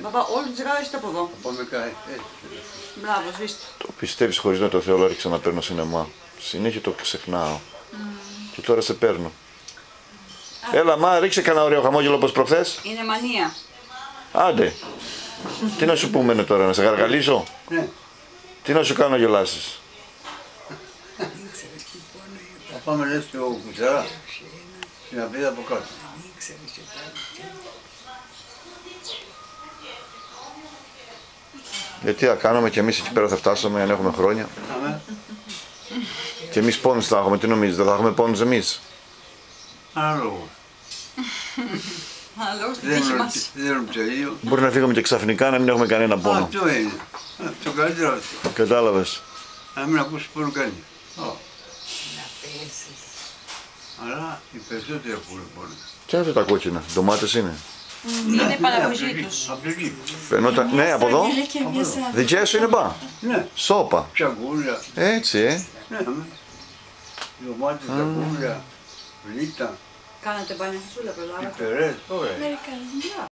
Παπά, όλη τη τσιγάρα έχετε από εδώ. Μπράβο, σβήστε. Το πιστεύεις χωρίς να το θέλω, έριξα να παίρνω σινεμά. Συνέχεια το ξεχνάω. Και τώρα σε παίρνω. Έλα, μα ρίξε κανένα ωραίο χαμόγελο όπως προχθές. Είναι μανία. Άντε. Τι να σου πούμε τώρα, να σε γαργαλίσω. Τι να σου κάνω να γελάσεις. Θα πάμε λες και ο Κουτσαρά. Στην απίδα από κάτω. Γιατί θα κάνουμε κι εμείς εκεί πέρα θα φτάσουμε αν έχουμε χρόνια. Και εμείς πόνους θα έχουμε, τι νομίζεις, δεν θα έχουμε πόνους εμείς. Ανάλογο. Αναλόγω στην τύχη μας. Δεν το ίδιο. Μπορεί να φύγουμε και ξαφνικά να μην έχουμε κανένα πόνο. Αυτό είναι. Το καλύτερο αυτό. Κατάλαβες. Να μην ακούσει πόνο κάνει. Αλλά οι περισσότεροι ακούνε πόνο. Και αυτά τα κόκκινα, ντομάτες είναι. Είναι παραγωγή τους. Από εκεί. Φαινόταν, ναι, από εδώ. Δικές σου είναι μπα. Ναι. Σόπα. Τσαγκούλια. Έτσι, Ναι. Ντομάτες, τσαγκούλια. Βλίτα. Κάνατε πανεφασούλα, προλάβατε. Πιπερές. Ωραία.